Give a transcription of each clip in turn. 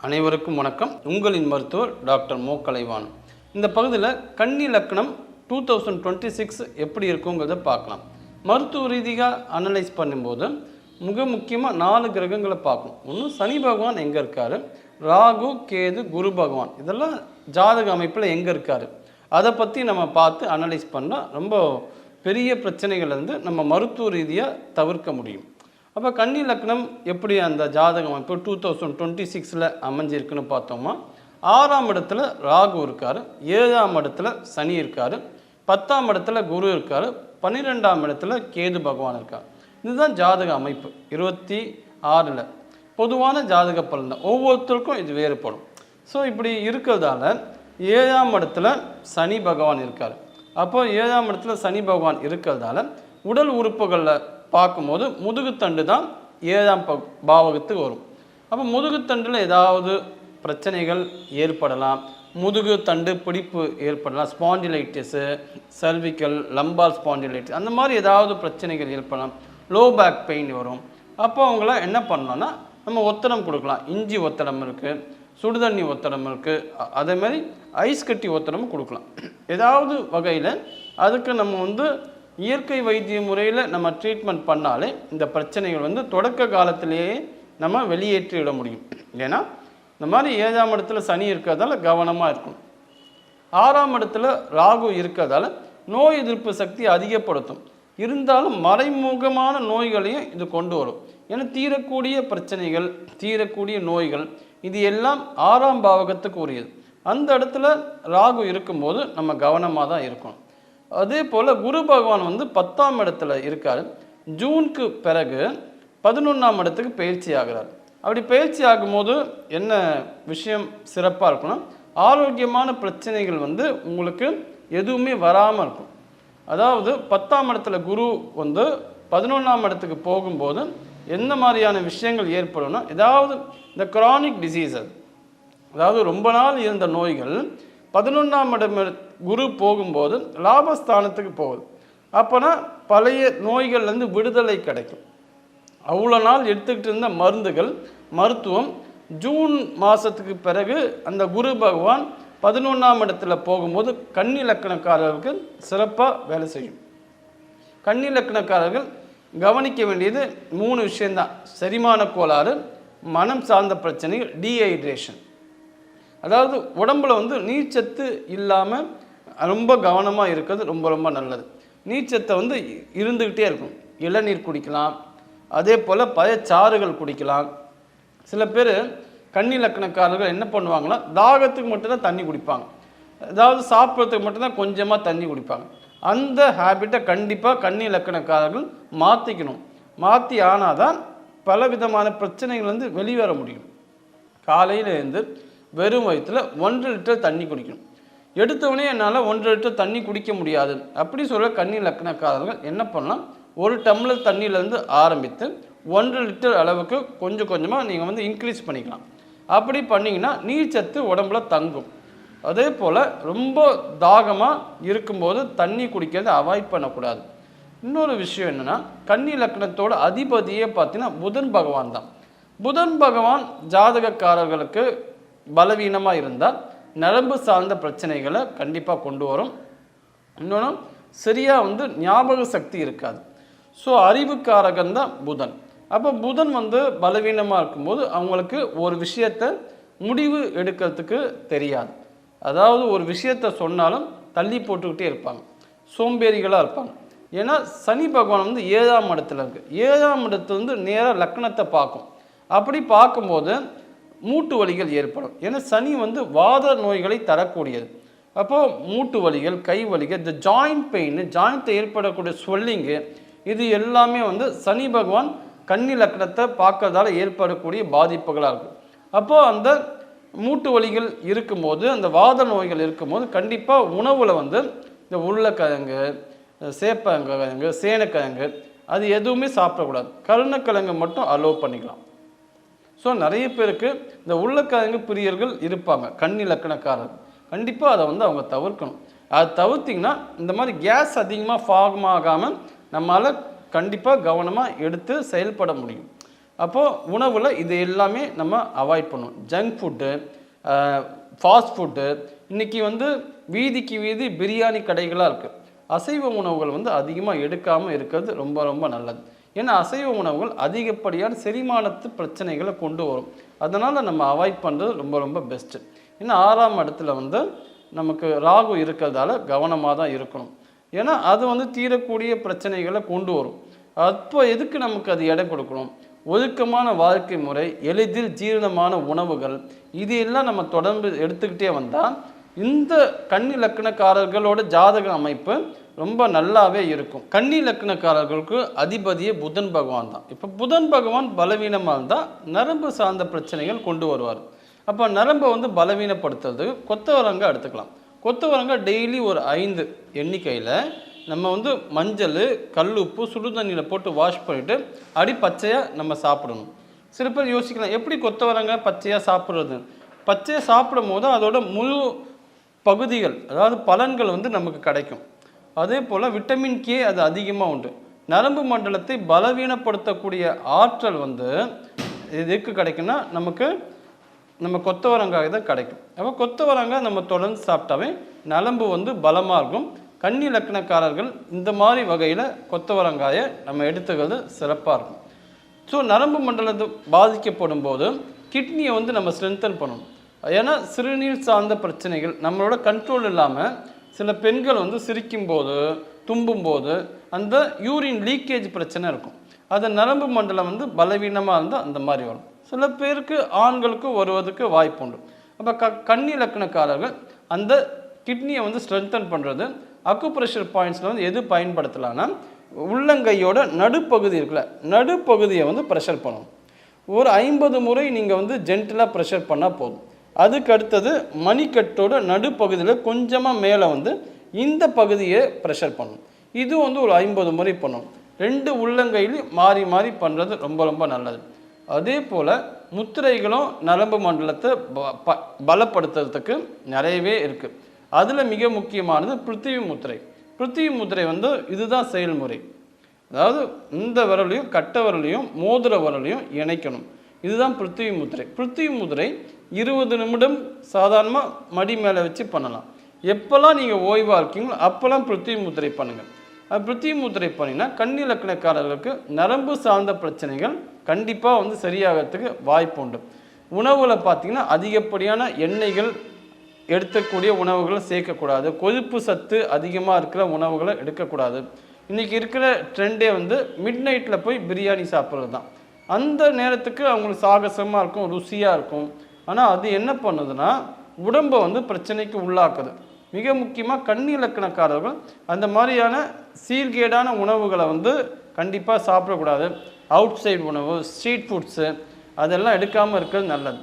அனைவருக்கும் வணக்கம். உங்களின் மருத்துவர் டாக்டர் மோ கலைவாணன். இந்த பகுதியில் கன்னி லக்னம் 2026 எப்படி இருக்குங்கிறத பார்க்கலாம். மருத்துவ ரீதியாக அனலைஸ் பண்ணும்போது மிக முக்கியமாக 4 கிரகங்களை பார்க்கணும். ஒன்று சனி பகவான் எங்கே இருக்கார், ராகு கேது குரு பகவான் இதெல்லாம் ஜாதக அமைப்பில் எங்கே இருக்கார், அதை பற்றி நம்ம பார்த்து அனலைஸ் பண்ணால் ரொம்ப பெரிய பிரச்சனைகள்லேருந்து நம்ம மருத்துவ ரீதியாக தவிர்க்க முடியும். அப்போ கன்னி லக்னம் எப்படி அந்த ஜாதகம் இப்போ 2026 அமைஞ்சிருக்குன்னு பார்த்தோமா, 6ஆம் இடத்துல ராகு இருக்கார், 7ஆம் இடத்துல சனி இருக்கார், 10ஆம் இடத்துல குரு இருக்கார், 12ஆம் இடத்துல கேது பகவான் இருக்கார். இதுதான் ஜாதக அமைப்பு 26 பொதுவான ஜாதக பலன் தான். ஒவ்வொருத்தருக்கும் இது வேறுபடும். ஸோ இப்படி இருக்கிறதால 7ஆம் இடத்துல சனி பகவான் இருக்கார். அப்போ 7ஆம் இடத்துல சனி பகவான் இருக்கிறதால உடல் உறுப்புகளில் பார்க்கும்போது முதுகுத்தண்டு தான் 7ஆம் பாவகத்துக்கு வரும். அப்போ முதுகுத்தண்டில் ஏதாவது பிரச்சனைகள் ஏற்படலாம், முதுகு தண்டு பிடிப்பு ஏற்படலாம், ஸ்பாண்டிலைட்டிஸு, சர்விக்கல், லம்பார் ஸ்பாண்டிலைட்டிஸ் அந்த மாதிரி ஏதாவது பிரச்சனைகள் ஏற்படலாம், லோ பேக் பெயின் வரும். அப்போ அவங்களாம் என்ன பண்ணோன்னா நம்ம ஒத்தடம் கொடுக்கலாம். இஞ்சி ஒத்தடம் இருக்குது, சுடுதண்ணி ஒத்தடம் இருக்குது, அதேமாதிரி ஐஸ் கட்டி ஒத்தடமும் கொடுக்கலாம். ஏதாவது வகையில் அதுக்கு நம்ம இயற்கை வைத்திய முறையில் நம்ம ட்ரீட்மெண்ட் பண்ணாலே இந்த பிரச்சனைகள் தொடக்க காலத்திலேயே நம்ம வெளியேற்றிவிட முடியும். ஏன்னா இந்த மாதிரி 7ஆம் இடத்துல சனி இருக்கிறதால கவனமாக இருக்கணும். 6ஆம் இடத்துல ராகு இருக்கிறதால நோய் எதிர்ப்பு சக்தி அதிகப்படுத்தும். இருந்தாலும் மறைமுகமான நோய்களையும் இது கொண்டு வரும். ஏன்னா தீரக்கூடிய பிரச்சனைகள், தீரக்கூடிய நோய்கள் இது எல்லாம் 6ஆம் பாவகத்துக்கு உரியது. அந்த இடத்துல ராகு இருக்கும்போது நம்ம கவனமாக தான் இருக்கணும். அதே போல் குரு பகவான் 10ஆம் இடத்துல இருக்கார். ஜூனுக்கு பிறகு 11ஆம் இடத்துக்கு பயிற்சி ஆகிறார். அப்படி பயிற்சி ஆகும்போது என்ன விஷயம் சிறப்பாக இருக்குன்னா, ஆரோக்கியமான பிரச்சனைகள் உங்களுக்கு எதுவுமே வராமல் இருக்கும். அதாவது 10ஆம் இடத்துல குரு 11ஆம் இடத்துக்கு போகும்போது என்ன மாதிரியான விஷயங்கள் ஏற்படும்னா, ஏதாவது இந்த கிரானிக் டிசீஸஸ், அதாவது ரொம்ப நாள் இருந்த நோய்கள் 11ஆம் இடம் குரு போகும்போது லாபஸ்தானத்துக்கு போகுது. அப்போனா பழைய நோய்கள்லேருந்து விடுதலை கிடைக்கும். அவ்வளோ நாள் எடுத்துக்கிட்டு இருந்த மருத்துவம் ஜூன் மாதத்துக்கு பிறகு அந்த குரு பகவான் 11ஆம் இடத்துல போகும்போது கன்னி லக்னக்காரர்களுக்கு சிறப்பாக வேலை செய்யும். கன்னி லக்னக்காரர்கள் கவனிக்க வேண்டியது 3 விஷயந்தான். செரிமான கோளாறு, மனம் சார்ந்த பிரச்சனைகள், டீஹைட்ரேஷன். அதாவது உடம்புல நீர்ச்சத்து இல்லாமல் ரொம்ப கவனமாக இருக்கிறது ரொம்ப ரொம்ப நல்லது. நீர்ச்சத்தை இருந்துக்கிட்டே இருக்கும். இளநீர் குடிக்கலாம், அதே போல் பழச்சாறுகள் குடிக்கலாம். சில பேர் கன்னி லக்னக்காரர்கள் என்ன பண்ணுவாங்கன்னா, தாகத்துக்கு மட்டும்தான் தண்ணி குடிப்பாங்க, அதாவது சாப்பிட்றதுக்கு மட்டும்தான் கொஞ்சமாக தண்ணி குடிப்பாங்க. அந்த ஹேபிட்டை கண்டிப்பாக கன்னி லக்னக்காரர்கள் மாற்றிக்கணும். மாற்றி ஆனால் தான் பலவிதமான பிரச்சனைகள் வெளிவர முடியும். காலையில் இருந்து வெறும் வயிற்றில் 1 லிட்டர் தண்ணி குடிக்கணும். எடுத்தவொடனே என்னால் 1 லிட்டர் தண்ணி குடிக்க முடியாது அப்படி சொல்கிற கன்னி லக்னக்காரர்கள் என்ன பண்ணலாம், 1 டம்ளர் தண்ணியிலேருந்து ஆரம்பித்து 1 லிட்டர் அளவுக்கு கொஞ்சம் கொஞ்சமாக நீங்கள் இன்க்ரீஸ் பண்ணிக்கலாம். அப்படி பண்ணிங்கன்னா நீர்ச்சத்து உடம்புல தங்கும். அதே போல் ரொம்ப தாகமாக இருக்கும்போது தண்ணி குடிக்கிறத அவாய்ட் பண்ணக்கூடாது. இன்னொரு விஷயம் என்னென்னா, கன்னி லக்னத்தோட அதிபதியே பார்த்தீங்கன்னா புதன் பகவான் தான். புதன் பகவான் ஜாதகக்காரர்களுக்கு பலவீனமாக இருந்தால் நரம்பு சார்ந்த பிரச்சனைகளை கண்டிப்பாக கொண்டு வரும். இன்னொன்று சரியாக ஞாபக சக்தி இருக்காது. ஸோ அறிவுக்காரகன் தான் புதன். அப்போ புதன் பலவீனமாக இருக்கும்போது அவங்களுக்கு ஒரு விஷயத்தை முடிவு எடுக்கிறதுக்கு தெரியாது. அதாவது ஒரு விஷயத்தை சொன்னாலும் தள்ளி போட்டுக்கிட்டே இருப்பாங்க, சோம்பேறிகளாக இருப்பாங்க. ஏன்னா சனி பகவான் 7ஆம் இடத்துல இருக்குது. 7ஆம் இடத்துல நேராக லக்னத்தை பார்க்கும். அப்படி பார்க்கும்போது மூட்டு வலிகள் ஏற்படும். ஏன்னா சனி வாத நோய்களை தரக்கூடியது. அப்போது மூட்டு வலிகள், கை வலிகள், இந்த ஜாயிண்ட் பெயின், ஜாயிண்ட்டில் ஏற்படக்கூடிய ஸ்வெல்லிங்கு இது எல்லாமே சனி பகவான் கன்னி லக்னத்தை பார்க்கறதால ஏற்படக்கூடிய பாதிப்புகளாக இருக்கும். அப்போது அந்த மூட்டு வலிகள் இருக்கும்போது, அந்த வாத நோய்கள் இருக்கும்போது கண்டிப்பாக உணவில் இந்த உருளைக்கிழங்கு, சேப்பங்கிழங்கு, சேனக்கிழங்கு அது எதுவுமே சாப்பிடக்கூடாது. கருணக்கிழங்கு மட்டும் அலோவ் பண்ணிக்கலாம். ஸோ நிறைய பேருக்கு இந்த உருளைக்கிழங்கு பிரியர்கள் இருப்பாங்க கன்னி லக்னக்காரர். கண்டிப்பாக அதை அவங்க தவிர்க்கணும். அதை தவிர்த்திங்கன்னா இந்த மாதிரி கேஸ் அதிகமாக ஃபார்ம் ஆகாமல் நம்மளால் கண்டிப்பாக கவனமாக எடுத்து செயல்பட முடியும். அப்போது உணவில் இது எல்லாமே நம்ம அவாய்ட் பண்ணணும். ஜங்க் ஃபுட்டு, ஃபாஸ்ட் ஃபுட்டு, இன்றைக்கி வந்து வீதிக்கு வீதி பிரியாணி கடைகளாக இருக்குது. அசைவ உணவுகள் வந்து அதிகமாக எடுக்காமல் இருக்கிறது ரொம்ப ரொம்ப நல்லது. ஏன்னா அசைவ உணவுகள் அதிகப்படியான செரிமானத்து பிரச்சனைகளை கொண்டு வரும். அதனால் நம்ம அவாய்ட் பண்ணுறது ரொம்ப ரொம்ப பெஸ்ட்டு. ஏன்னா 6ஆம் இடத்துல வந்து நமக்கு ராகு இருக்கிறதால கவனமாக தான் இருக்கணும். ஏன்னா அது வந்து தீரக்கூடிய பிரச்சனைகளை கொண்டு வரும். அப்போ எதுக்கு நமக்கு அது இடம் கொடுக்கணும்? ஒழுக்கமான வாழ்க்கை முறை, எளிதில் ஜீரணமான உணவுகள், இது எல்லாம் நம்ம தொடர்ந்து எடுத்துக்கிட்டே வந்தால் இந்த கன்னி லக்னக்காரர்களோட ஜாதக அமைப்பு ரொம்ப நல்லாவே இருக்கும். கன்னி லக்னக்காரர்களுக்கு அதிபதியே புதன் பகவான் தான். இப்போ புதன் பகவான் பலவீனமாக இருந்தால் நரம்பு சார்ந்த பிரச்சனைகள் கொண்டு வருவார். அப்போ நரம்பை வந்து பலவீனப்படுத்துறதுக்கு கொத்தவரங்காய் எடுத்துக்கலாம். கொத்தவரங்காய் டெய்லி ஒரு 5 எண்ணிக்கையில் நம்ம வந்து மஞ்சள், கல்லுப்பு, சுடுதண்ணியில் போட்டு வாஷ் பண்ணிவிட்டு அடி பச்சையாக நம்ம சாப்பிடணும். சில பேர் யோசிக்கலாம், எப்படி கொத்தவரங்காய் பச்சையாக சாப்பிட்றது? பச்சையாக சாப்பிடும் போது அதோட முழு பகுதிகள், அதாவது பலன்கள் வந்து நமக்கு கிடைக்கும். அதே போல் விட்டமின் கே அது அதிகமாக உண்டு. நரம்பு மண்டலத்தை பலவீனப்படுத்தக்கூடிய ஆற்றல் வந்து எதுக்கு கிடைக்குன்னா நம்ம கொத்தவரங்காய் தான் கிடைக்கும். அப்போ கொத்தவரங்காய் நம்ம தொடர்ந்து சாப்பிட்டாவே நரம்பு வந்து பலமாக இருக்கும். கன்னி லக்னக்காரர்கள் இந்த மாதிரி வகையில் கொத்தவரங்காயை நம்ம எடுத்துக்கிறது சிறப்பாக இருக்கும். ஸோ நரம்பு மண்டலத்தை பாதிக்கப்படும் போது கிட்னியை வந்து நம்ம ஸ்ட்ரென்தன் பண்ணணும். ஏன்னா சிறுநீர் சார்ந்த பிரச்சனைகள் நம்மளோட கண்ட்ரோல் இல்லாமல் சில பெண்கள் வந்து சிரிக்கும்போது, தும்பும்போது அந்த யூரின் லீக்கேஜ் பிரச்சனை இருக்கும். அது நரம்பு மண்டலம் வந்து பலவீனமாக இருந்தால் அந்த மாதிரி வரும். சில பேருக்கு ஆண்களுக்கு வருவதற்கு வாய்ப்பு உண்டு. அப்போ கன்னி லக்னக்காரர்கள் அந்த கிட்னியை வந்து ஸ்ட்ரென்தன் பண்ணுறது அக்குப்ரெஷர் பாயிண்ட்ஸில் வந்து எது பயன்படுத்தலான்னா, உள்ளங்கையோட நடுப்பகுதி இருக்குல்ல, நடுப்பகுதியை வந்து ப்ரெஷர் பண்ணணும். ஒரு 50 முறை நீங்கள் வந்து ஜென்டலாக ப்ரெஷர் பண்ணால் போதும். அதுக்கு அடுத்தது மணிக்கட்டோட நடுப்பகுதியில் கொஞ்சமாக மேலே வந்து இந்த பகுதியை ப்ரெஷர் பண்ணணும். இது வந்து ஒரு 50 முறை பண்ணணும். 2 உள்ளங்கையிலையும் மாறி மாறி பண்ணுறது ரொம்ப ரொம்ப நல்லது. அதே போல் முத்திரைகளும் நரம்பு மண்டலத்தை பலப்படுத்துறதுக்கு நிறையவே இருக்குது. அதில் மிக முக்கியமானது பிருத்திவி முத்திரை. பிருத்திவி முத்திரை வந்து இதுதான் செயல்முறை. அதாவது இந்த விரலையும் கட்ட விரலையும் மோதிர விரலையும் இணைக்கணும். இதுதான் பிருத்திவி முத்திரை. பிருத்திவி முத்திரை 20 நிமிடம் சாதாரணமாக மடி மேலே வச்சு பண்ணலாம். எப்போல்லாம் நீங்கள் ஓய்வாக இருக்கீங்களோ அப்போல்லாம் பிருத்திவி முத்திரை பண்ணுங்கள். அது பிருத்திவி முத்திரை பண்ணிங்கன்னா கன்னி லக்னக்காரர்களுக்கு நரம்பு சார்ந்த பிரச்சனைகள் கண்டிப்பாக வந்து சரியாகிறதுக்கு வாய்ப்பு உண்டு. உணவில் பார்த்திங்கன்னா அதிகப்படியான எண்ணெய்கள் எடுக்கக்கூடிய உணவுகளை சேர்க்கக்கூடாது. கொழுப்பு சத்து அதிகமாக இருக்கிற உணவுகளை எடுக்கக்கூடாது. இன்றைக்கி இருக்கிற ட்ரெண்டே வந்து மிட் நைட்டில் போய் பிரியாணி சாப்பிட்றது தான். அந்த நேரத்துக்கு அவங்களுக்கு சாகசமாக இருக்கும், ருசியாக இருக்கும். ஆனால் அது என்ன பண்ணுதுன்னா உடம்பை வந்து பிரச்சனைக்கு உள்ளாக்குது. மிக முக்கியமாக கன்னி லக்னக்காரர்கள் அந்த மாதிரியான சீர்கேடான உணவுகளை வந்து கண்டிப்பாக சாப்பிடக்கூடாது. அவுட் சைடு உணவு, ஸ்ட்ரீட் ஃபுட்ஸு அதெல்லாம் எடுக்காமல் இருக்கிறது நல்லது.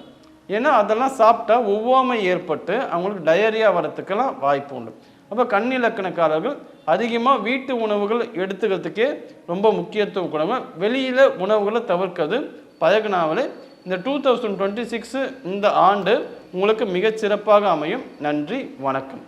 ஏன்னா அதெல்லாம் சாப்பிட்டா ஒவ்வாமை ஏற்பட்டு அவங்களுக்கு டயரியா வரத்துக்கெல்லாம் வாய்ப்பு உண்டு. அப்போ கன்னி லக்னக்காரர்கள் அதிகமாக வீட்டு உணவுகள் எடுத்துக்கிறதுக்கே ரொம்ப முக்கியத்துவம் கொடுங்க. வெளியில் உணவுகளை தவிர்க்கிறது பழகினாலே இந்த 2026 இந்த ஆண்டு உங்களுக்கு மிகச்சிறப்பாக அமையும். நன்றி, வணக்கம்.